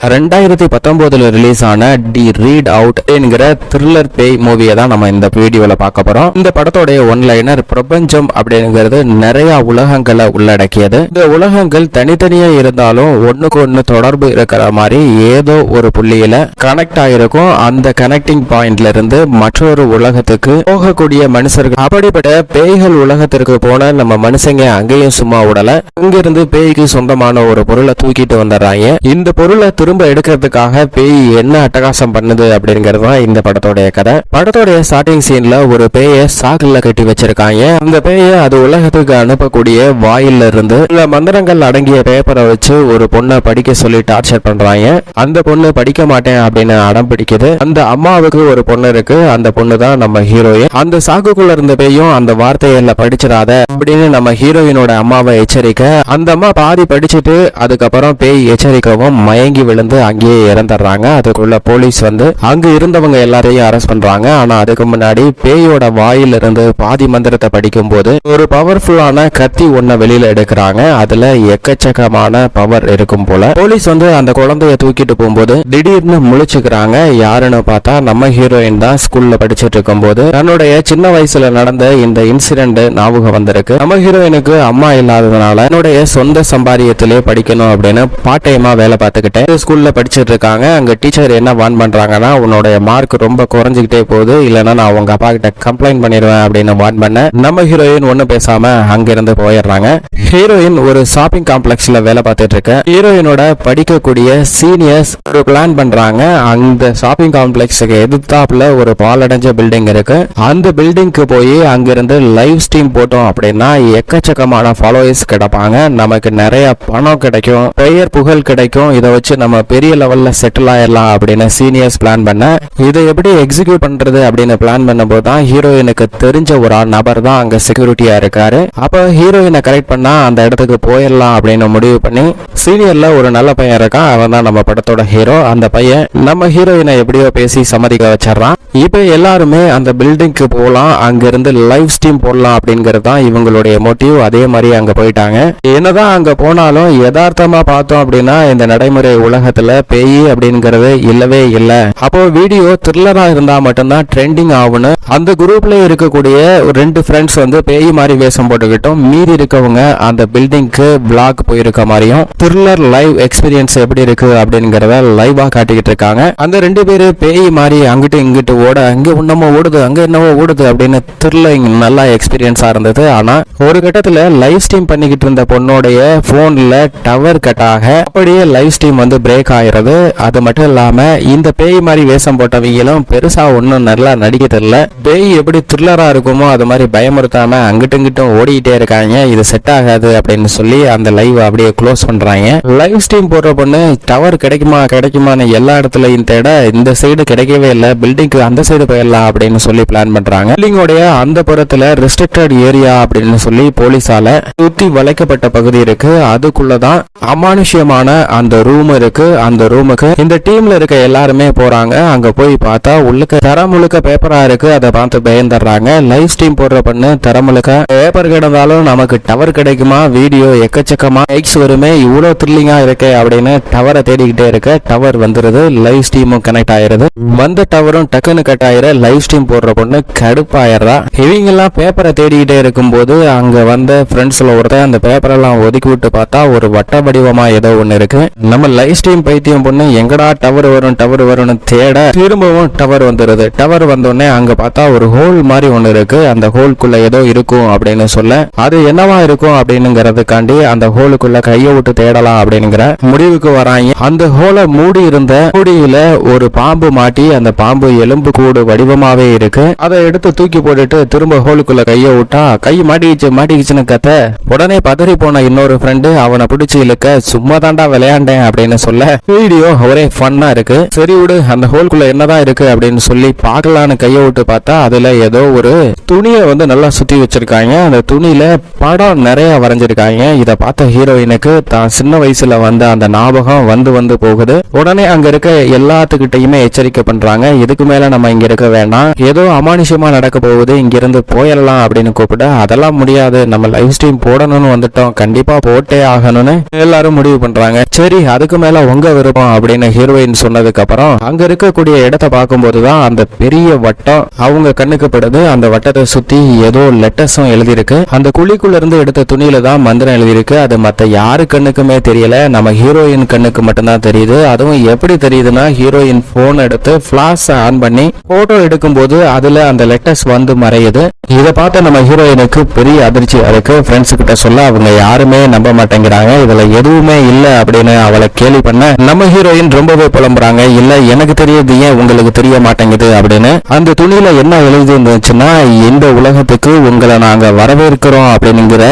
2019 release ஆன தி read out என்கிற thriller பேய் மூவியை தான் நம்ம இந்த வீடியோல பார்க்க போறோம். இந்த படத்தோடைய ஒன்லைனர் பிரபஞ்சம் அப்படிங்கிறது நிறைய உலகங்களை உள்ளடக்கியது. இந்த உலகங்கள் தனித்தனியா இருந்தாலும் ஒண்ணுக்கு ஒண்ணு தொடர்பு இருக்கிற மாதிரி ஏதோ ஒரு புள்ளியில கனெக்ட் ஆயிருக்கும். அந்த கனெக்டிங் பாயிண்ட்ல இருந்து மற்றொரு உலகத்துக்கு போகக்கூடிய மனுஷர்கள். அப்படிப்பட்ட பேய்கள் உலகத்திற்கு போன நம்ம மனுஷங்க அங்கேயும் சும்மா விடல. இங்கிருந்து பேய்க்கு சொந்தமான ஒரு பொருளை தூக்கிட்டு வந்துடுறாங்க. இந்த பொருளை திரும்ப எடுக்கிறதுக்காக பேய் என்ன அட்டகாசம் பண்ணுது அப்படிங்கிறது தான் இந்த படத்தோடைய கதை. படத்தோடைய ஸ்டார்டிங் சீன்ல ஒரு பேயை சாக்குல கட்டி வச்சிருக்காங்க. அந்த பேயை அது உலகத்துக்கு அனுப்பக்கூடிய வாயில இருந்து சில மந்திரங்கள் அடங்கிய பேப்பரை வச்சு ஒரு பொண்ணை படிக்க சொல்லி டார்ச்சர் பண்றாங்க. அந்த பொண்ணு படிக்க மாட்டேன் அப்படின்னு அடம் பிடிக்குது. அந்த அம்மாவுக்கு ஒரு பொண்ணு இருக்கு. அந்த பொண்ணு தான் நம்ம ஹீரோயின். அந்த சாக்குக்குள்ள இருந்த பேயும் அந்த வார்த்தையில படிச்சிடாத அப்படின்னு நம்ம ஹீரோயினோட அம்மாவை எச்சரிக்க, அந்த அம்மா பாதி படிச்சுட்டு அதுக்கப்புறம் பேய் எச்சரிக்கவும் மயங்கி விழுந்து அங்கேயே இறந்துடுறாங்க. அதுக்குள்ள போலீஸ் வந்து அங்க இருந்தவங்க எல்லாரையும் அரெஸ்ட் பண்றாங்க. ஆனா அதுக்கு முன்னாடி பேயோட வாயிலிருந்து பாதி மந்திரத்தை படிக்கும் போது ஒரு பவர்ஃபுல்லான கத்தி ஒன்ன வெளியில எடுக்கிறாங்க. அதுல எக்கச்சக்கமான பவர் இருக்கும் போல. போலீஸ் வந்து அந்த குழந்தைய தூக்கிட்டு போகும்போது திடீர்னு முழிச்சுக்கிறாங்க. யாருன்னு பார்த்தா நம்ம ஹீரோயின் தான். ஸ்கூல்ல படிச்சுட்டு இருக்கும் போது தன்னுடைய சின்ன வயசுல நடந்த இந்த இன்சிடென்ட் ஞாபகம் வந்திருக்கு. நம்ம ஹீரோயினுக்கு அம்மா இல்லாததுனால என்னுடைய சொந்த சம்பாரியத்திலே படிக்கணும் அப்படின்னு பார்ட் டைமா வேலை பார்த்துக்கிட்டேன் ஸ்கூல்ல படிச்சுட்டு இருக்காங்க. அங்க டீச்சர் என்ன வான் பண்றாங்கன்னா, உன்னுடைய மார்க் ரொம்ப குறைஞ்சிக்கிட்டே போகுது, இல்லைன்னா நான் உங்க அப்பா கிட்ட கம்ப்ளைண்ட் பண்ணிடுவேன் அப்படின்னு வான் பண்ண நம்ம ஹீரோயின் ஒன்னும் பேசாம அங்கிருந்து போயிடுறாங்க. ஹீரோயின் ஒரு ஷாப்பிங் காம்ப்ளெக்ஸ்ல வேலை பார்த்துட்டு இருக்க. ஹீரோயினோட படிக்கக்கூடிய சீனியர்ஸ் ஒரு பிளான் பண்றாங்க. அந்த ஷாப்பிங் காம்ப்ளெக்ஸுக்கு எதிர்த்தாப்புல ஒரு பாலடைஞ்ச பில்டிங் இருக்கு. அந்த பில்டிங்க்கு போய் அங்கிருந்து லைவ் ஸ்ட்ரீம் போட்டோம் அப்படின்னா எக்கச்சக்கமான ஃபாலோவர்ஸ் கிடைப்பாங்க. நமக்கு நிறைய பணம் கிடைக்கும், பெயர் புகழ் கிடைக்கும். இதை வச்சு நம்ம பெரிய லெவல்ல செட்டில் ஆயிடலாம் அப்படின்னு சீனியர்ஸ் பிளான் பண்ண, இதை எப்படி எக்ஸிக்யூட் பண்றது அப்படின்னு பிளான் பண்ணும்போது தான் ஹீரோயினுக்கு தெரிஞ்ச ஒரு நபர் தான் அங்க செக்யூரிட்டியா இருக்காரு. அப்ப ஹீரோயினை கரெக்ட் பண்ணா அந்த இடத்துக்கு போயிடலாம் அப்படின்னு முடிவு பண்ணி, சீனியர்ல ஒரு நல்ல பையன் இருக்கான், அவன் தான் நம்ம படத்தோட ஹீரோ. அந்த பையன் நம்ம ஹீரோயினை எப்படியோ பேசி சம்மதிக்க வச்சிடறான். இப்ப எல்லாருமே அந்த பில்டிங்க்கு போகலாம், அங்கிருந்து லைவ் ஸ்ட்ரீம் போடலாம் அப்படிங்கிறது தான் இவங்களுடைய மோட்டிவ். அதே மாதிரி அங்க போயிட்டாங்க. என்னதான் அங்க போனாலும் யதார்த்தமா பார்த்தோம் அப்படின்னா இந்த நடைமுறை உலகத்துல பேய் அப்படிங்கறது இல்லவே இல்ல. அப்போ வீடியோ த்ரில்லரா இருந்தா மட்டும்தான் ட்ரெண்டிங் ஆகும்னு அந்த குரூப்ல இருக்கக்கூடிய 2 ஃப்ரெண்ட்ஸ் வந்து பேய் மாதிரி வேஷம் போட்டுக்கிட்டோம். மீறி இருக்கவங்க அந்த பில்டிங்க்கு பிளாக் போயிருக்க மாதிரியும் த்ரில்லர் லைவ் எக்ஸ்பீரியன்ஸ் எப்படி இருக்கு அப்படிங்கறத லைவா காட்டிக்கிட்டு இருக்காங்க. அந்த 2 பேரு பேய் மாதிரி அங்கிட்டு இங்கிட்டு ஓட, அங்க என்னமோ ஓடுது, அங்க என்னவோ ஓடுது அப்படின்னு த்ரில்லிங் நல்லா எக்ஸ்பீரியன்ஸா இருந்தது. ஆனா ஒரு கட்டத்துல லைவ் ஸ்ட்ரீம் பண்ணிக்கிட்டு இருந்த பொண்ணோடைய போன்ல டவர் கட் ஆக அப்படியே லைவ் ஸ்ட்ரீம் வந்து பிரேக் ஆயிடுது. அது மட்டும் இல்லாம இந்த பேய் மாதிரி வேஷம் போட்டவங்களும் பெருசா ஒன்னும் நல்லா நடிக்க தெரியல. பேய் எப்படி த்ரில்லரா இருக்குமோ அது மாதிரி பயமுறுத்தாம அங்கிட்டும் இங்கிட்டும் ஓடிக்கிட்டே இருக்காங்க. இது செட் ஆகாது அப்படின்னு சொல்லி அந்த லைவ் அப்படியே க்ளோஸ் பண்றாங்க. லைவ் ஸ்ட்ரீம் போடுற பொண்ணு டவர் கிடைக்குமான்னு எல்லா இடத்துலயும் தேட இந்த சைடு கிடைக்கவே இல்லை. பில்டிங்க்கு அந்த சைடு போயிடலாம் அப்படின்னு சொல்லி பிளான் பண்றாங்க. பில்டிங்கோடைய அந்த புறத்துல ரெஸ்ட்ரிக்டட் ஏரியா அப்படின்னு சொல்லி போலீஸால சுத்தி வளைக்கப்பட்ட பகுதி இருக்கு. அதுக்குள்ளதான் அமானுஷ்யமான அந்த ரூம் இருக்கு. அந்த ரூமுக்கு இந்த டீம்ல இருக்க எல்லாருமே போறாங்க. அங்க போய் பார்த்தா உள்ளுக்க தர முழுக்க பேப்பரா இருக்கு. அதை பார்த்து பயந்துடுறாங்க. லைவ் ஸ்ட்ரீம் போடுற பண்ணு தர முழுக்க பேப்பர் கிடந்தாலும் நமக்கு டவர் கிடைக்குமா, வீடியோ எக்கச்சக்கமா லைக்ஸ் வருமே, இவ்வளவு த்ரில்லிங்கா இருக்கு அப்படின்னு டவரை தேடிக்கிட்டே இருக்க. டவர் வந்துருது. லைவ் ஸ்ட்ரீமும் கனெக்ட் ஆயிருது. வந்த டவரும் டக்குன்னு கட் ஆயிர. லைவ் ஸ்ட்ரீம் போடுற பொண்ணு கடுப்பாயிரா. இவங்க எல்லாம் பேப்பரை தேடிக்கிட்டே இருக்கும் போது அங்க வந்த ஃப்ரெண்ட்ஸ்ல ஒருத்தர் அந்த பேப்பர் எல்லாம் ஒதுக்கி விட்டு பார்த்தா ஒரு வட்ட வடிவமா ஏதோ ஒண்ணு இருக்கு. நம்ம லைவ் ஸ்ட்ரீம் பைத்தியம் பொண்ணு எங்கடா டவர் வரும்னு தேட திரும்பவும் டவர் வந்துருது. டவர் வந்தோடனே அங்க பார்த்தா ஒரு ஹோல் மாதிரி ஒண்ணு இருக்கு. அந்த ஹோல்குள்ள ஏதோ இருக்கும் அப்படின்னு சொல்ல, அது என்னவா இருக்கும் அப்படிங்கிறதுக்காண்டி அந்த ஹோலுக்குள்ள கையை விட்டு தேடலாம் அப்படிங்கிற முடிவுக்கு வராங்க. அந்த ஹோலை மூடி இருந்த மூடியில ஒரு பாம்பு மாட்டி, அந்த பாம்பு எலும்பு கூடு வடிவமாவே இருக்கு. அதை எடுத்து தூக்கி போட்டுட்டு திரும்ப ஹோலுக்குள்ள கையை விட்டா கை மாட்டிக்கிச்சுன்னு கத்த, உடனே பதறி போன இன்னொரு ஃப்ரெண்டு அவனை பிடிச்சி இழுக்க, சும்மா தாண்டா விளையாண்டேன் அப்படின்னு சொல்ல வீடியோ ஒரே ஃபன்னா இருக்கு. சரி விடு, அந்த ஹோல்குள்ள என்னதான் இருக்கு அப்படின்னு சொல்லி பார்க்கலான்னு கையை விட்டு பார்த்தா அதுல ஏதோ ஒரு துணியை வந்து நல்லா சுத்தி வச்சிருக்காங்க. அந்த துணியில படம் நிறைய வரைஞ்சிருக்காங்க. இதை பார்த்த ஹீரோயினுக்கு தான் சின்ன வயசுல வந்த அந்த ஞாபகம் வந்து போகுது. உடனே அங்க இருக்க எல்லாத்துக்கிட்டையுமே எச்சரிக்கை பண்றாங்க, இதுக்கு மேல நம்ம இங்க இருக்க வேண்டாம், ஏதோ அமானுஷமா நடக்க போகுது, இங்கிருந்து போயிடலாம் அப்படின்னு கூப்பிட, அதெல்லாம் முடியாது, நம்ம லைவ் ஸ்ட்ரீம் போடணும்னு வந்துட்டோம், கண்டிப்பா போட்டே ஆகணும்னு எல்லாரும் முடிவு பண்றாங்க. சரி அதுக்கு மேல உங்க விருப்பம் அப்படின்னு ஹீரோயின் சொன்னதுக்கு அப்புறம் அங்க இருக்கக்கூடிய இடத்தை பார்க்கும்போதுதான் அந்த பெரிய வட்டம் அவங்க கண்ணுக்கு படுது. அந்த வட்டத்தை சுத்தி ஏதோ லெட்டர்ஸும் எழுதியிருக்கு. அந்த குழிக்குள்ள இருந்து எடுத்த துணியில தான் மந்திரம் எழுதியிருக்கு. அது மத்த யாரு கண்ணுக்குமே தெரியல, நம்ம ஹீரோயின் கண்ணுக்கு மட்டும்தான் தெரியுது. அதுவும் எப்படி தெரியுதுன்னா, ஹீரோயின் போன் எடுத்து பிளாஷ் ஆன் பண்ணி போட்டோ எடுக்கும் போது அதுல அந்த லெட்டர்ஸ் வந்து மறையுது. இதை பார்த்த நம்ம ஹீரோயினுக்கு பெரிய அதிர்ச்சி இருக்கு. ஃப்ரெண்ட்ஸ் கிட்ட சொல்ல அவங்க யாருமே நம்ப மாட்டேங்கிறாங்க. இதுல எதுவுமே இல்ல அப்படின்னு அவளை கேலி பண்ண நம்ம ஹீரோயின் ரொம்பவே புலம்புறாங்க. இல்ல எனக்கு தெரியுது, ஏன் உங்களுக்கு தெரிய மாட்டேங்குது அப்படின்னு. அந்த துணியில என்ன எழுதி இருந்துச்சுன்னா, இந்த உலகத்துக்கு உங்களை நாங்க வரவேற்கிறோம் அப்படிங்கிற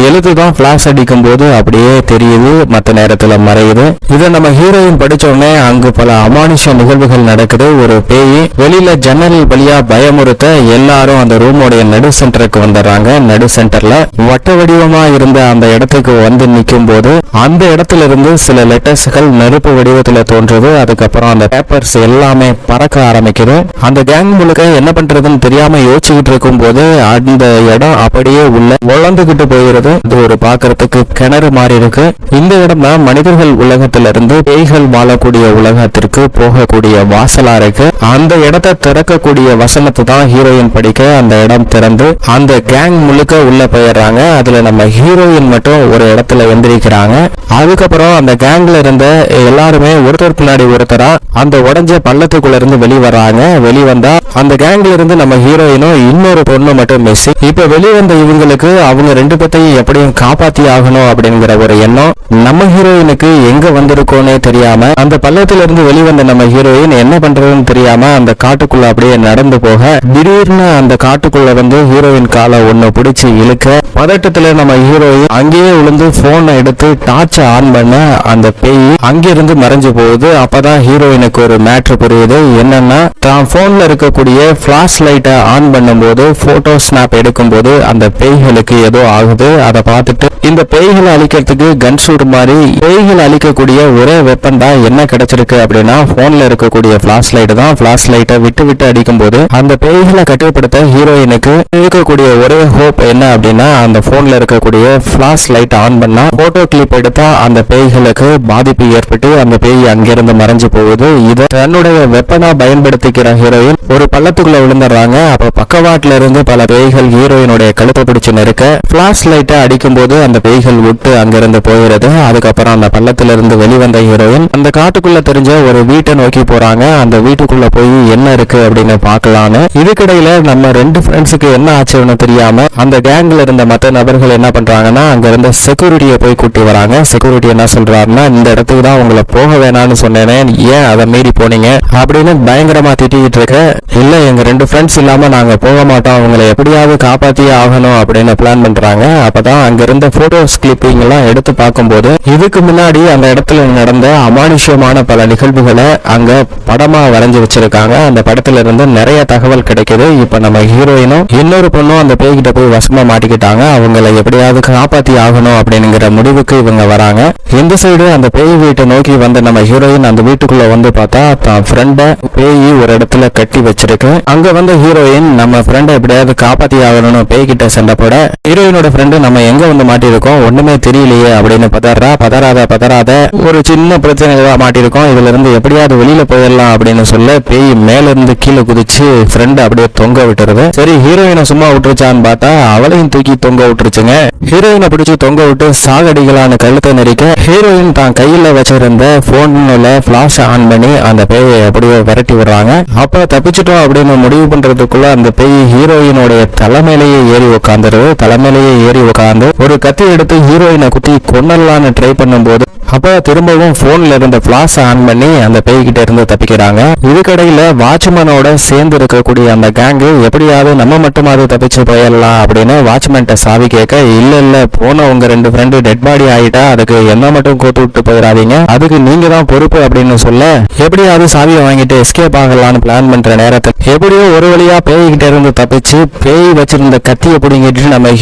எழுதுதான் பிளாஷ் அடிக்கும் போது அப்படியே தெரியுது, மத்த நேரத்துல மறையுது. இதை நம்ம ஹீரோயின் படிச்ச உடனே அங்கு பல அமானுஷ நிகழ்வுகள் நடக்குது. ஒரு பேய் வெளியில ஜன்னல் வழியா பயமுறுத்த எல்லாரும் அந்த ரூமோடைய நடு சென்டருக்கு வந்துடுறாங்க. நடு சென்டர்ல வட்ட வடிவமா இருந்த அந்த இடத்துக்கு வந்து நிக்கும் போது அந்த இடத்துல இருந்து சில லெட்டர்ஸ்கள் நெருப்பு வடிவத்துல தோன்றுது. அதுக்கப்புறம் அந்த பேப்பர்ஸ் எல்லாமே பறக்க ஆரம்பிக்குது. அந்த கேங் முழுக்க என்ன பண்றதுன்னு தெரியாம யோசிச்சுக்கிட்டு இருக்கும் போது அந்த இடம் அப்படியே உள்ள வளர்ந்துகிட்டு போயிருது. இது ஒரு பாக்குறதுக்கு கிணறு மாதிரி இருக்கு. இந்த இடம் தான் மனிதர்கள் உலகத்திலிருந்து பேய்கள் வாழக்கூடிய உலகத்திற்கு போகக்கூடிய வாசலா இருக்கு. அந்த இடத்தை திறக்கக்கூடிய வசனத்தை தான் ஹீரோயின் படிக்க அந்த இடம் திறந்து அந்த கேங் முழுக்க உள்ள போயிடுறாங்க. அதுல நம்ம ஹீரோயின் மட்டும் ஒரு இடத்துல எந்திரிக்கிறாங்க. அதுக்கப்புறம் அந்த கேங்ல இருந்த எல்லாருமே ஒருத்தர் பின்னாடி ஒருத்தரா அந்த உடஞ்ச பள்ளத்துக்குள்ள இருந்து வெளிவராங்க. வெளிவந்தா அந்த கேங்ல இருந்து நம்ம ஹீரோயினும் இன்னொரு பொண்ணு மட்டும் மிஸ். இப்ப வெளிவந்த இவங்களுக்கு அவங்க ரெண்டு பேத்தையும் எப்படியும் காப்பாத்தி ஆகணும் அப்படிங்கிற ஒரு எண்ணம். நம்ம ஹீரோயினுக்கு எங்க வந்திருக்கோன்னே தெரியாம அந்த பள்ளத்துல இருந்து வெளிவந்த நம்ம ஹீரோயின் என்ன பண்றதுன்னு தெரியாம அந்த காட்டுக்குள்ள அப்படியே நடந்து போக திடீர்னு அந்த காட்டுக்குள்ள வந்து ஹீரோயின் காலை ஒண்ணு பிடிச்சு இழுக்க பதட்டத்துல நம்ம ஹீரோயின் அங்கேயே விழுந்து போனை எடுத்து டார்ச் ஆன் பண்ண அந்த பேய் அங்கிருந்து மறைஞ்சு போகுது. அப்பதான் ஹீரோயினுக்கு ஒரு மேட்ரு புரியுது. என்னன்னா, தான் போன்ல இருக்கக்கூடிய பிளாஷ் லைட்டை ஆன் பண்ணும் போது போட்டோ ஸ்னாப் எடுக்கும் போது அந்த பேய்களுக்கு ஏதோ ஆகுது. அதை பார்த்துட்டு இந்த பேய்களை அழிக்கிறதுக்கு கன் ஷூட் மாதிரி பேய்களை அழிக்கக்கூடிய ஒரே வெப்பன் தான் என்ன கிடைச்சிருக்கு அப்படின்னா போன்ல இருக்கக்கூடிய பிளாஷ் லைட் தான். பிளாஷ் லைட்டை விட்டு விட்டு அடிக்கும் போது அந்த பேய்களை கட்டுப்படுத்த ஹீரோயினுக்கு இருக்கக்கூடிய ஒரே ஹோப் என்ன அப்படின்னா, அந்த போன்ல இருக்கக்கூடிய பிளாஷ் லைட் ஆன் பண்ணா போட்டோ கிளிப் எடுத்தா அந்த பேய்களுக்கு பாதிப்பு ஏற்பட்டு அந்த பேய் அங்கிருந்து மறைஞ்சு போகுது. இதை தன்னுடைய வெப்பனா பயன்படுத்திக்கிற ஹீரோயின் ஒரு பள்ளத்துக்குள்ள விழுந்துடுறாங்க. அப்ப பக்கவாட்டுல இருந்து பல பேய்கள் ஹீரோயினுடைய கழுத்தை பிடிச்சு நெருக்க பிளாஷ் லைட்டை அடிக்கும் போது அந்த பேய்கள் விட்டு அங்கிருந்து போகிறது. அதுக்கப்புறம் அந்த பள்ளத்துல இருந்து வெளிவந்த ஹீரோயின் அந்த காட்டுக்குள்ள தெரிஞ்ச ஒரு வீட்டை நோக்கி போறாங்க. அந்த வீட்டுக்குள்ள போய் என்ன இருக்கு அப்படின்னு பாக்கலான்னு. இதுக்கிடையில நம்ம ரெண்டு ஃப்ரெண்ட்ஸுக்கு என்ன ஆச்சுன்னு தெரியாம அந்த கேங்ல இருந்த மற்ற நபர்கள் என்ன பண்றாங்கன்னா, அங்க இருந்த செக்யூரிட்டியை போய் கூட்டி வராங்க. செக்யூரிட்டி என்ன சொல்றாருன்னா, இந்த இடத்துக்கு தான் உங்களை போக வேணாம்னு சொன்னேனே, ஏன் அதை மீறி போனீங்க அப்படின்னு பயங்கரமா திட்டிக்கிட்டு இருக்க. இல்ல எங்க ரெண்டு ஃப்ரெண்ட்ஸ் இல்லாம நாங்க போக மாட்டோம், அவங்களை எப்படியாவது காப்பாத்தியே ஆகணும் அப்படின்னு பிளான் பண்றாங்க. அப்பதான் அங்க இருந்த போட்டோஸ் கிளிப்பிங் எல்லாம் எடுத்து பார்க்கும்போது இதுக்கு முன்னாடி அந்த இடத்துல நடந்த அமானுஷ்யமான பல நிகழ்வுகளை அங்க படமா வரைஞ்சு வச்சிருக்காங்க. அந்த படத்துல இருந்து நிறைய தகவல் கிடைக்குது. இப்ப நம்ம ஹீரோயினும் இன்னொரு பொண்ணும் அந்த பேய்கிட்ட போய் வசமா மாட்டிக்கிட்டாங்க. அவங்களை எப்படியாவது காப்பாத்தி ஆகணும் அப்படிங்கிற முடிவுக்கு இவங்க வராங்க. இந்த சைடு அந்த பேய் வீட்டை நோக்கி வந்த நம்ம ஹீரோயின் அந்த வீட்டுக்குள்ள வந்து பார்த்தா தான் ஃப்ரெண்ட பேய் ஒரு இடத்துல கட்டி வச்சிருக்கு. அங்க வந்த ஹீரோயின் நம்ம ஃப்ரெண்டை எப்படியாவது காப்பாத்தி ஆகணும்னு பேய் கிட்ட சண்டை போட, ஹீரோயினோட ஃப்ரெண்டு நம்ம எங்க வந்து மாட்டிருக்கோம் ஒண்ணுமே தெரியலையே அப்படின்னு பதறாத ஒரு சின்ன பிரச்சனை மாட்டிருக்கோம், இதுல இருந்து எப்படியாவது வெளியில போயிடலாம் அப்படின்னு சொல்ல பேய் மேல இருந்து கீழே குதிச்சு ஃப்ரெண்ட் அப்படியே தொங்க விட்டுருது. சரி ஹீரோயினை சும்மா விட்டுருச்சான்னு பார்த்தா அவளையும் தூக்கி தொங்க விட்டுருச்சுங்க. ஹீரோயினை பிடிச்சி தொங்க விட்டு சாகடிகளான கழுத்தை நெரிக்க ஹீரோயின் தான் கையில வச்சிருந்த போன்ல பிளாஷ் ஆன் பண்ணி அந்த பேயை அப்படியே விரட்டி விடுறாங்க. அப்ப தப்பிச்சிட்டோம் அப்படின்னு முடிவு பண்றதுக்குள்ள அந்த பேய் ஹீரோயினுடைய தலைமையிலேயே ஏறி உட்காந்துருது. தலைமையிலேயே ஏறி உட்காந்து ஒரு கத்தி எடுத்து ஹீரோயினை குத்தி கொன்னலான்னு ட்ரை பண்ணும் போது அப்ப திரும்பவும் போன்ல இருந்த பிளாஷ் ஆன் பண்ணி அந்த பேய்கிட்ட இருந்து தப்பிக்கிறாங்க. இதுக்கடையில வாட்ச்மேனோட சேர்ந்து இருக்கக்கூடிய அந்த கேங்கு எப்படியாவது நம்ம மட்டுமாவது தப்பிச்சு போயிடலாம் அப்படின்னு வாட்ச்மேன்ட்ட சாவி கேட்க, இல்ல போன உங்க ரெண்டு ஃப்ரெண்டு டெட் பாடி ஆயிட்டா அதுக்கு என்ன மட்டும் கோத்து விட்டு போயிடாதீங்க, அதுக்கு நீங்க தான் பொறுப்பு அப்படின்னு சொல்ல, எப்படியாவது சாவியை வாங்கிட்டு எஸ்கேப் ஆகலான்னு பிளான் பண்ற நேரத்தில் எப்படியோ ஒரு வழியா பேய்கிட்ட இருந்து தப்பிச்சு பேய் வச்சிருந்த கத்தியை பிடிங்கிட்டு நம்ம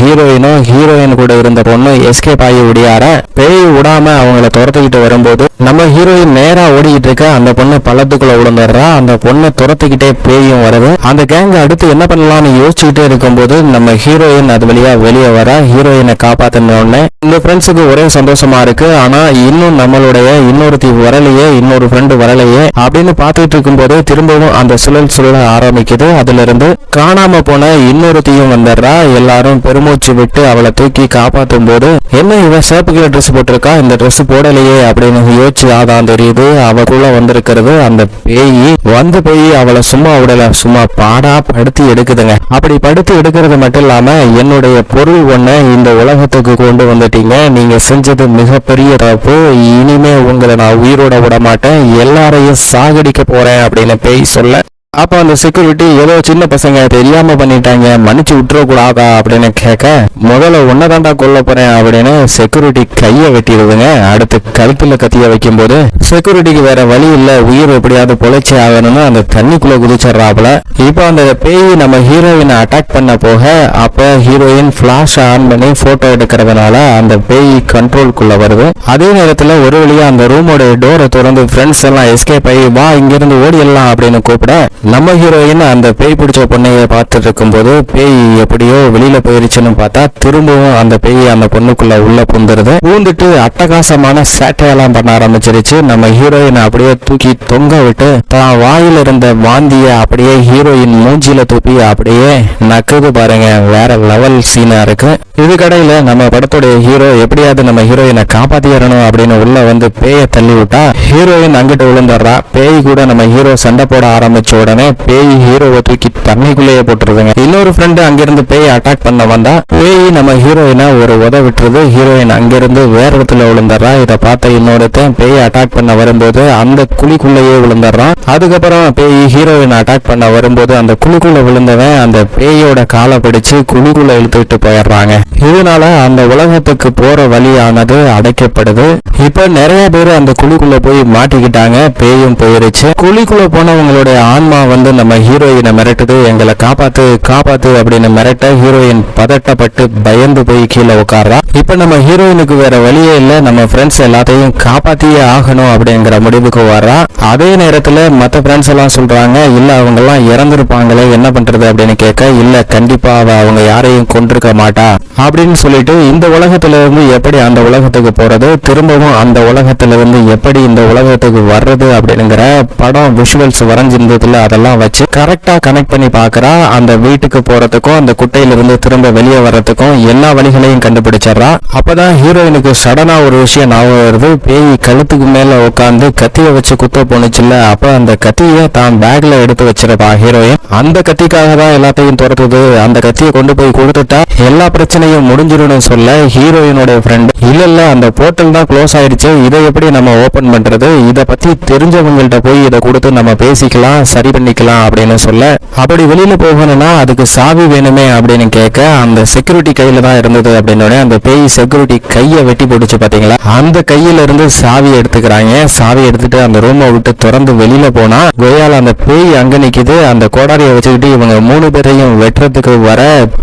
ஹீரோயின் கூட இருந்த பொண்ணு எஸ்கேப் ஆகி விடியார பேய் விடாம அவங்கள துரத்திக்கிட்டு வரும்போது நம்ம ஹீரோயின் நேரா ஓடிக்கிட்டு இருக்க அந்த பொண்ணு பள்ளத்துக்குள்ள விழுந்துடுறா. அந்த பொண்ணை துரத்திக்கிட்டே பேயும் வருது. அந்த கேங்க அடுத்து என்ன பண்ணலாம்னு யோசிச்சுக்கிட்டே இருக்கும்போது நம்ம ஹீரோயின் அது வழியா வெளியே வர ஹீரோயினை காப்பாத்தின உடனே இந்த ஃப்ரெண்ட்ஸுக்கு ஒரே சந்தோஷமா இருக்கு. ஆனா இன்னும் நம்மளுடைய இன்னொருத்தி வரலையே, இன்னொரு ஃப்ரெண்டு வரலையே அப்படின்னு பார்த்துட்டு இருக்கும்போது திரும்பவும் அந்த சுழல் சுழல ஆரம்பிக்குது. அதுல இருந்து காணாம போன இன்னொருத்தியும் வந்துடுறா. எல்லாரும் பெருமூச்சு விட்டு அவளை தூக்கி காப்பாற்றும் போது என்ன இவன் சேப்பு கலர் ட்ரெஸ் போட்டிருக்கா, இந்த ட்ரெஸ் போடலையே அப்படின்னு யோசிச்சு ஆதான் தெரியுது அவக்குள்ள வந்திருக்கிறது அந்த பேய். வந்து போய் அவளை சும்மா விடல, சும்மா பாடா படுத்தி எடுக்குதுங்க. அப்படி படுத்தி எடுக்கிறது மட்டும் இல்லாம என்னுடைய பொருள் ஒண்ணு இந்த உலகத்துக்கு கொண்டு வந்துட்டீங்க, நீங்க செஞ்சது மிகப்பெரிய தப்பு, இனிமே உங்களை நான் உயிரோட விட மாட்டேன், எல்லாரையும் சாகடிக்க போறேன் அப்படின்னு பேய் சொல்ல அப்ப அந்த செக்யூரிட்டி ஏதோ சின்ன பசங்க தெரியாம பண்ணிட்டாங்க, மன்னிச்சு விட்டுறக்கூடாதா அப்படின்னு கேட்க முதல்ல உன்னதாண்டா கொல்ல போறேன் அப்படின்னு செக்யூரிட்டி கைய வெட்டிடுதுங்க. அடுத்து கழுத்துல கத்திய வைக்கும் போது செக்யூரிட்டிக்கு வேற வழி இல்ல, உயிர் எப்படியாவது பொழைச்சி ஆகணும்னு அந்த தண்ணிக்குள்ள குதிச்சிடறாப்புல. இப்போ அந்த பேய் நம்ம ஹீரோயினை அட்டாக் பண்ண போக அப்ப ஹீரோயின் பிளாஷ் ஆன் பண்ணி போட்டோ எடுக்கிறதுனால அந்த பேய் கண்ட்ரோல்குள்ள வருது. அதே நேரத்துல ஒரு வழியா அந்த ரூமோட டோரை திறந்து ஃப்ரெண்ட்ஸ் எல்லாம் எஸ்கேப் ஆகி வா இங்கிருந்து ஓடிடலாம் அப்படின்னு கூப்பிட நம்ம ஹீரோயின் அந்த பேய் பிடிச்ச பொண்ணைய பார்த்துட்டு இருக்கும் போது பேய் எப்படியோ வெளியில போயிருச்சுன்னு பார்த்தா திரும்பவும் அந்த பேய் அந்த பொண்ணுக்குள்ள உள்ள பூந்துருது. பூந்துட்டு அட்டகாசமான சேட்டையெல்லாம் பண்ண ஆரம்பிச்சிருச்சு. நம்ம ஹீரோயினை அப்படியே தூக்கி தொங்க விட்டு தான் வாயில இருந்த வாந்திய அப்படியே ஹீரோயின் மூஞ்சில தூப்பி அப்படியே நக்குது பாருங்க. வேற லெவல் சீனா இருக்கு. இதுக்கடையில நம்ம படத்துடைய ஹீரோ எப்படியாவது நம்ம ஹீரோயினை காப்பாத்திடணும் அப்படின்னு உள்ள வந்து பேயை தள்ளி விட்டா ஹீரோயின் அங்கிட்டு விழுந்துடுறா. பேய் கூட நம்ம ஹீரோ சண்டை போட ஆரம்பிச்ச உடனே பேய் ஹீரோவை தூக்கி தண்ணிக்குள்ளேயே போட்டுருதுங்க. இன்னொரு ஃப்ரெண்டு அங்கிருந்து பேய் அட்டாக் பண்ண வந்தா பேய் நம்ம ஹீரோயினை ஒரு உத விட்டுருது. ஹீரோயின் அங்கிருந்து வேற இடத்துல விழுந்துடுறா. இதை பார்த்த இன்னொருத்தன் பேய் அட்டாக் பண்ண வரும்போது அந்த குழிக்குள்ளேயே விழுந்துடுறான். அதுக்கப்புறம் பேய் ஹீரோயின் அட்டாக் பண்ண வரும்போது அந்த குழிக்குள்ள விழுந்தவன் அந்த பேயோட காலை பிடிச்சு குழிக்குள்ள இழுத்துட்டு போயிடுறாங்க. இதனால அந்த உலகத்துக்கு போற வழியானது அடைக்கப்படுது. இப்ப நிறைய பேர் அந்த குழிக்குள்ள போய் மாட்டிக்கிட்டாங்க. பேயும் போயிருச்சு. குழிக்குள்ள போனவங்களுடைய ஆன்மா வந்து நம்ம ஹீரோயினை மிரட்டுது, எங்களை காப்பாத்து காப்பாத்து அப்படின்னு மிரட்ட ஹீரோயின் பதட்டப்பட்டு பயந்து போய் கீழே உட்கார்றா. இப்ப நம்ம ஹீரோயினுக்கு வேற வழியே இல்ல, நம்ம ஃப்ரெண்ட்ஸ் எல்லாத்தையும் காப்பாத்தியே ஆகணும் அப்படிங்கிற முடிவுக்கு வர்றா. அதே நேரத்துல மற்ற ஃப்ரெண்ட்ஸ் எல்லாம் சொல்றாங்க இல்ல அவங்க எல்லாம் இறந்துருப்பாங்களே என்ன பண்றது அப்படின்னு கேட்க இல்ல கண்டிப்பா அவங்க யாரையும் கொண்டிருக்க மாட்டா அப்படின்னு சொல்லிட்டு இந்த உலகத்துல இருந்து எப்படி அந்த உலகத்துக்கு போறது, திரும்பவும் அந்த உலகத்துல இருந்து எப்படி இந்த உலகத்துக்கு வர்றது அப்படிங்கிற படம் விஷுவல்ஸ் வரைஞ்சிருந்ததுல அதெல்லாம் வச்சு கரெக்டா கனெக்ட் பண்ணி பாக்குறா. அந்த வீட்டுக்கு போறதுக்கும் அந்த குட்டையில இருந்து திரும்ப வெளியே வர்றதுக்கும் எல்லா வழிகளையும் கண்டுபிடிச்சிடறா. அப்பதான் ஹீரோயினுக்கு சடனா ஒரு விஷயம் ஞாபகம் வருது. பேய் கழுத்துக்கு மேல உட்காந்து கத்திய வச்சு குத்த போனுச்சுல்ல, அப்ப அந்த கத்திய தான் பேக்ல எடுத்து வச்சிருப்பா ஹீரோயின். அந்த கத்திக்காக தான் எல்லாத்தையும் துரத்துது, அந்த கத்தியை கொண்டு போய் கொடுத்துட்டா எல்லா பிரச்சனையும் முடிஞ்சிடும் சொல்ல ஹீரோயினோட ஃப்ரெண்ட் இல்ல அந்த போர்ட்டல் தான் க்ளோஸ் ஆயிடுச்சு, இதை எப்படி நம்ம ஓபன் பண்றது, இதை பத்தி தெரிஞ்சவங்கள்ட்ட போய் இதை கொடுத்து நம்ம பேசிக்கலாம் சரி பண்ணிக்கலாம் அப்படின்னு சொல்ல அப்படி வெளியில போகணும்னா அதுக்கு சாவி வேணுமே அப்படின்னு கேட்க அந்த செக்யூரிட்டி கையில தான் இருந்தது அப்படின்னு அந்த பேய் செக்யூரிட்டி கையை வெட்டி போட்டுச்சு பாத்தீங்களா, அந்த கையில இருந்து சாவி எடுத்துக்கிறாங்க. சாவி எடுத்துட்டு அந்த ரூமை விட்டு திறந்து வெளியில போனா கோயால அந்த பேய் அங்க நிக்குது. அந்த கோடாரியை வச்சுக்கிட்டு இவங்க 3 பேரையும் வெட்டுறதுக்கு வர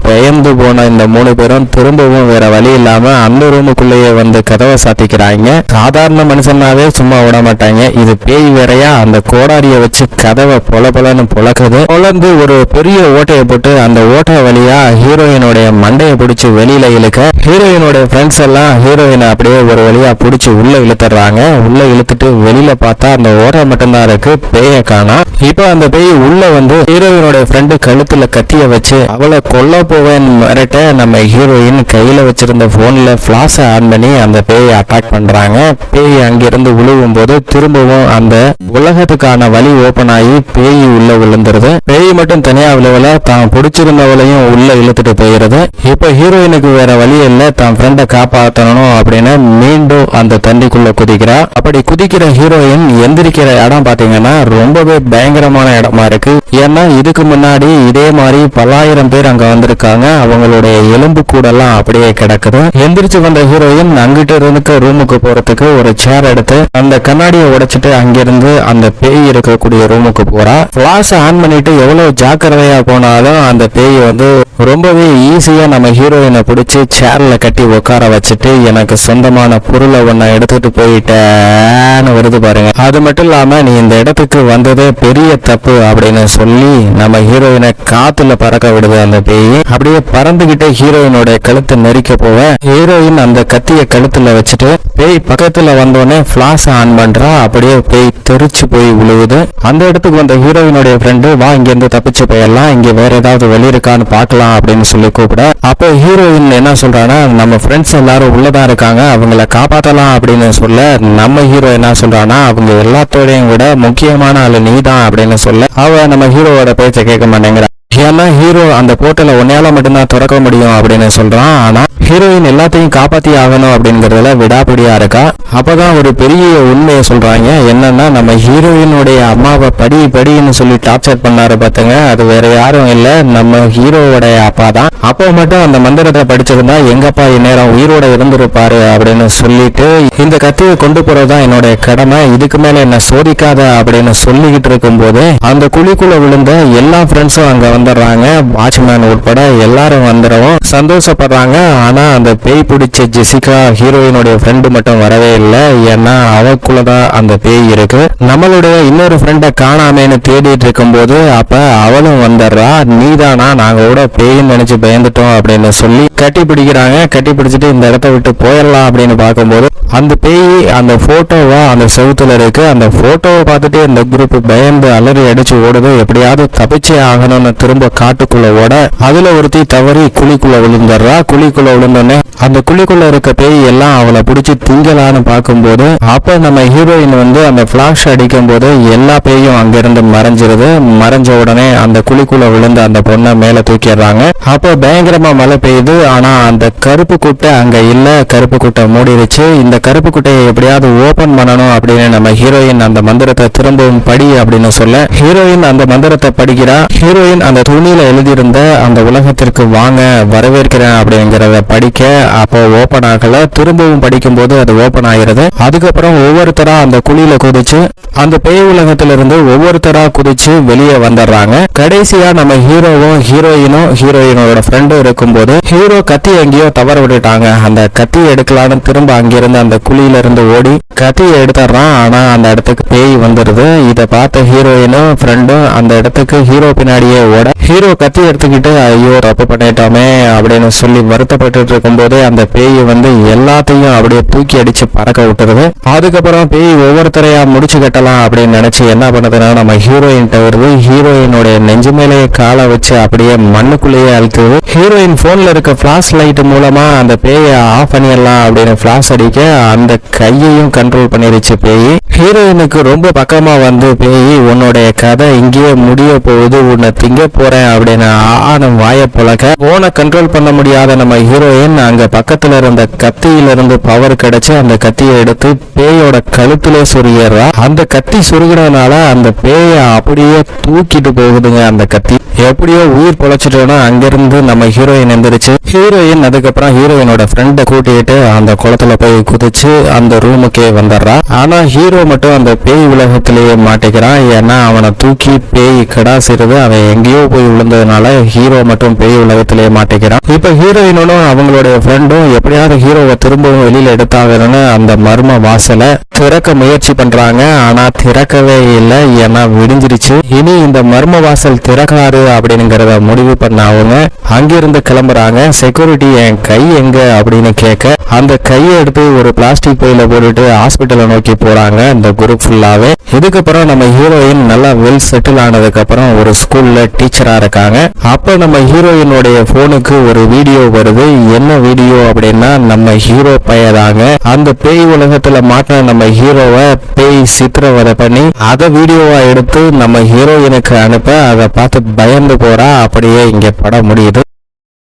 பயந்து போன இந்த 3 பேரும் திரும்பவும் வேற வழி இல்லாம அந்த ரூமுக்குள்ளேயே வந்து கதவை சாத்திக்கிறாங்க. சாதாரண மனுஷனாவே சும்மா விட மாட்டாங்க, இது பேய் வேறையா அந்த கோடாரியை வச்சு கதவை பொலன்னு பொழக்குது. பொலந்து ஒரு பெரிய ஓட்டையை போட்டு அந்த ஓட்டை வழியா ஹீரோயினுடைய மண்டையை பிடிச்சி வெளியில இழுக்க ஹீரோயினுடைய ஃப்ரெண்ட்ஸ் எல்லாம் ஹீரோயினை அப்படியே ஒரு வழியா பிடிச்சி உள்ள இழுத்துறாங்க. உள்ள இழுத்துட்டு வெளியில பார்த்தா அந்த ஓட்டை மட்டும்தான் இருக்கு, பேயை காணோம். இப்ப அந்த பேய் உள்ள வந்து ஹீரோயினுடைய ஃப்ரெண்டு கழுத்துல கத்திய வச்சு அவளை கொல்ல போவேன்னு மிரட்ட நம்ம ஹீரோயின் கையில வச்சிருந்த போன்ல பிளாஷ் ஆன் பண்ணி அந்த பேயை அட்டாக் பண்றாங்க. பேய் அங்கிருந்து விழுவும் போது திரும்பவும் அந்த உலகத்துக்கான வழி ஓபன் ஆகி பேய் உள்ள விழுந்துருது. பேய் மட்டும் தனியா விழுவல, தான் பிடிச்சிருந்தவளையும் உள்ள இழுத்துட்டு போயிருது. இப்ப ஹீரோயினுக்கு வேற வழி இல்ல, தான் ஃப்ரெண்டை காப்பாற்றணும் அப்படின்னு மீண்டும் அந்த தண்ணிக்குள்ள குதிக்கிறா. அப்படி குதிக்கிற ஹீரோயின் எந்திரிக்கிற இடம் பாத்தீங்கன்னா ரொம்பவே பயங்கரமான இடமா இருக்கு. ஏன்னா இதுக்கு முன்னாடி இதே மாதிரி பல்லாயிரம் பேர் அங்க வந்திருக்காங்க. அவங்களுடைய எலும்பு கூடெல்லாம் அப்படியே கிடக்குது. எந்திரிச்சு வந்த ஹீரோயின் அங்கிட்டு இருக்க ரூமுக்கு போறதுக்கு ஒரு சேர் எடுத்து அந்த கண்ணாடியை உடைச்சிட்டு அங்கிருந்து அந்த பேய் இருக்கக்கூடிய ரூமுக்கு போறா. பிளாஷ் ஆன் பண்ணிட்டு எவ்வளவு ஜாக்கிரதையா போனாலும் அந்த பேய் வந்து ரொம்பவே ஈஸியா நம்ம ஹீரோயினை பிடிச்சி சேர்ல கட்டி உட்கார வச்சுட்டு எனக்கு சொந்தமான பொருளை ஒன்ன எடுத்துட்டு போயிட்டேன்னு வருது பாருங்க. அது மட்டும் இல்லாம நீ இந்த இடத்துக்கு வந்ததே பெரிய தப்பு அப்படின்னு சொல்லி நம்ம ஹீரோயினை காத்துல பறக்க விடுது அந்த பேய். அப்படியே பறந்துகிட்டே ஹீரோயினோட கழுத்தை நெரிக்க போவ ஹீரோயின் அந்த கத்திய கழுத்துல வச்சுட்டு பேய் பக்கத்துல வந்தோடனே பிளாஷ் ஆன் பண்றா. அப்படியே பேய் தெரிச்சு போய் விழுவுது. அந்த இடத்துக்கு வந்த ஹீரோயினுடைய ஃப்ரெண்டு வா இங்க இருந்து தப்பிச்சு போயிடலாம், இங்க வேற ஏதாவது வெளி இருக்கான்னு பாக்கலாம் அப்படின்னு சொல்லி கூப்பிட அப்ப ஹீரோயின் என்ன சொல்றானா நம்ம ஃப்ரெண்ட்ஸ் எல்லாரும் உள்ளதான் இருக்காங்க, அவங்கள காப்பாத்தலாம் அப்படின்னு சொல்ல நம்ம ஹீரோ என்ன சொல்றானா அவங்க எல்லாத்தோடையும் விட முக்கியமான ஆளு நீதான் அப்படின்னு சொல்ல அவ நம்ம ஹீரோவோட பேச்சை கேட்க மாட்டேங்கிறா. ஏன்னா ஹீரோ அந்த போர்ட்டலை ஒன்னையால மட்டும்தான் திறக்க முடியும் அப்படின்னு சொல்றான். ஆனா ஹீரோயின் எல்லாத்தையும் காப்பாத்தி ஆகணும் அப்படிங்கறதுல விடாப்பிடியா இருக்கா. அப்பதான் ஒரு பெரிய உண்மையை சொல்றாங்க. என்னன்னா நம்ம ஹீரோயினுடைய அம்மாவை படின்னு சொல்லி டார்ச்சர் பண்ணாரு பாத்துங்க, அது வேற யாரும் இல்ல நம்ம ஹீரோவோட அப்பா தான். அப்போ மட்டும் அந்த மந்திரத்தை படிச்சிருந்தா எங்கப்பா இந்நேரம் உயிரோட இருந்திருப்பாரு அப்படின்னு சொல்லிட்டு இந்த கத்தியை கொண்டு போறதுதான் என்னோட கடமை, இதுக்கு மேல என்ன சோதிக்காத அப்படின்னு சொல்லிக்கிட்டு இருக்கும் போது அந்த குழிக்குள்ள விழுந்த எல்லா ஃப்ரெண்ட்ஸும் அங்க வந்துடுறாங்க. வாட்ச்மேன் உட்பட எல்லாரும் வந்துடவும் சந்தோஷப்படுறாங்க. ஆனா அந்த பேய் பிடிச்ச ஜெசிகா ஹீரோயினுடைய ஃப்ரெண்டு மட்டும் வரவே இல்லை. ஏன்னா அவளுக்குள்ளதான் அந்த பேய் இருக்கு. நம்மளுடைய இன்னொரு ஃப்ரெண்டை காணாமேன்னு தேடிட்டு இருக்கும் போது அப்ப அவளும் வந்துடுறா. நீதானா, நாங்க கூட பேயின்னு நினைச்சு பயந்துட்டோம் அப்படின்னு சொல்லி கட்டி பிடிக்கிறாங்க. கட்டி பிடிச்சிட்டு இந்த இடத்த விட்டு போயிடலாம் அப்படின்னு பார்க்கும்போது அந்த பேய் அந்த போட்டோவா அந்த செவுத்துல இருக்கு. அந்த போட்டோவை பார்த்துட்டு இந்த குரூப் பயந்து அலறி அடிச்சு ஓடுது. எப்படியாவது தப்பிச்சே ஆகணும்னு திரும்ப காட்டுக்குள்ள ஓட அதுல ஒருத்தி தவறி குழிக்குள்ள விழுந்துடுறா. குழிக்குள்ள விழுந்தோடனே அந்த குழிக்குள்ள இருக்க பேய் எல்லாம் அவளை பிடிச்சி திங்கலான்னு பார்க்கும்போது அப்ப நம்ம ஹீரோயின் வந்து அந்த பிளாஷ் அடிக்கும் போது எல்லா பேயும் அங்கிருந்து மறைஞ்சிருது. மறைஞ்ச உடனே அந்த குழிக்குள்ள விழுந்த அந்த பொண்ணை மேல தூக்கிடுறாங்க. அப்ப பயங்கரமா மழை பெய்யுது. ஆனா அந்த கருப்பு குட்டை அங்க இல்ல, கருப்பு குட்டை மூடிடுச்சு. இந்த கருப்பு குட்டையை எப்படியாவது ஓபன் பண்ணணும் அப்படின்னு நம்ம ஹீரோயின் அந்த மந்திரத்தை திரும்பவும் படி அப்படின்னு சொல்ல ஹீரோயின் அந்த மந்திரத்தை படிக்கிறா. ஹீரோயின் அந்த துணியில எழுதியிருந்த அந்த உலகத்திற்கு வாங்க வரவேற்கிறேன் அப்படிங்கிறத படிக்க அப்போ ஓபன் ஆகல. திரும்பவும் படிக்கும் போது அது ஓபன் ஆகிறது. அதுக்கப்புறம் ஒவ்வொருத்தரா அந்த குழியில குதிச்சு அந்த பேய் உலகத்திலிருந்து ஒவ்வொருத்தரா குதிச்சு வெளியே வந்துடுறாங்க. கடைசியா நம்ம ஹீரோவும் ஹீரோயினோட ஃப்ரெண்டும் இருக்கும்போது ஹீரோ கத்தி எங்கேயோ தவற விட்டுட்டாங்க. அந்த கத்தி எடுக்கலான்னு திரும்ப அங்கிருந்து அந்த குழியில இருந்து ஓடி கத்தியை எடுத்துறான். ஆனா அந்த இடத்துக்கு பேய் வந்துருது. இதை பார்த்த ஹீரோயினும் ஃப்ரெண்டும் அந்த இடத்துக்கு ஹீரோ பின்னாடியே ஓட ஹீரோ கத்தி எடுத்துக்கிட்டு ஐயோ தப்பு பண்ணிட்டோமே அப்படின்னு சொல்லி வருத்தப்பட்டு இருக்கும் போது அந்த பேய் வந்து எல்லாத்தையும் அப்படியே தூக்கி அடிச்சு பறக்க விட்டுருது. அதுக்கப்புறம் பேய் ஒவ்வொருத்தரையா முடிச்சு கட்டலாம் அப்படின்னு நினைச்சு என்ன பண்ணதுன்னா நம்ம ஹீரோயின் வருது. ஹீரோயினுடைய நெஞ்சு மேலேயே காலை வச்சு அப்படியே மண்ணுக்குள்ளேயே அழுத்துது. ஹீரோயின் போன்ல இருக்க பிளாஷ் லைட் மூலமா அந்த பேயை ஆஃப் பண்ணிடலாம் அப்படின்னு பிளாஷ் அடிக்க அந்த கையையும் கண்ட்ரோல் பண்ணிருச்சு பேய். ஹீரோயினுக்கு ரொம்ப பக்கமா வந்து பேய் உன்னுடைய கதை இங்கேயே முடிய போகுது, உன்னை திங்க போறேன் அப்படின்னு ஆணும் வாய புழக்க போனை கண்ட்ரோல் பண்ண முடியாத நம்ம ஹீரோயின் அங்க பக்கத்துல இருந்த கத்தியில இருந்து பவர் கிடைச்சு அந்த கத்தியை எடுத்து பேயோட கழுத்திலே சொருகிடுறா. அந்த கத்தி சொருகினதுனால அந்த பேய அப்படியே தூக்கிட்டு போகுதுங்க. அந்த கத்தி எப்படியோ உயிர் பொழைச்சிட்டோன்னா அங்கிருந்து நம்ம ஹீரோயின் எந்திரிச்சு ஹீரோயின் அதுக்கப்புறம் ஹீரோயினோட ஃப்ரெண்டை கூட்டிட்டு அந்த குளத்துல போய் குதிச்சு அந்த ரூமுக்கே வந்துடுறா. ஆனா ஹீரோ மட்டும் அந்த பேய் உலகத்திலேயே மாட்டிக்கிறான். ஏன்னா அவனை தூக்கி பேய் கடாசிருது. அவன் எங்கேயோ போய் விழுந்ததுனால ஹீரோ மட்டும் பேய் உலகத்திலேயே மாட்டிக்கிறான். இப்ப ஹீரோயினும் அவங்களுடைய ஃப்ரெண்டும் எப்படியாவது ஹீரோவை திரும்பவும் வெளியில எடுத்தாங்கன்னு அந்த மர்ம வாசலை திறக்க முயற்சி பண்றாங்க. ஆனா திறக்கவே இல்லை. ஏன்னா விடிஞ்சிருச்சு. இனி இந்த மர்ம வாசல் திறக்காரு அப்படிங்கிறத முடிவு பண்ண அவங்க அங்கிருந்து கிளம்புறாங்க. செக்யூரிட்டி என் கை எங்க அப்படின்னு கேட்க அந்த கையை எடுத்து ஒரு பிளாஸ்டிக் பையில போட்டுட்டு ஹாஸ்பிட்டலை நோக்கி போறாங்க இந்த குரூப் ஃபுல்லாவே. இதுக்கப்புறம் நம்ம ஹீரோயின் நல்லா வெல் செட்டில் ஆனதுக்கு அப்புறம் ஒரு ஸ்கூல்ல டீச்சரா இருக்காங்க. அப்ப நம்ம ஹீரோயினுடைய போனுக்கு ஒரு வீடியோ வருது. என்ன வீடியோ அப்படின்னா நம்ம ஹீரோ பையதாங்க அந்த பேய் உலகத்துல மாட்டின நம்ம ஹீரோவை பேய் சித்திரவதை பண்ணி அதை வீடியோவா எடுத்து நம்ம ஹீரோயினுக்கு அனுப்ப அதை பார்த்து பயந்து போறா. அப்படியே இங்க படம் முடியுது.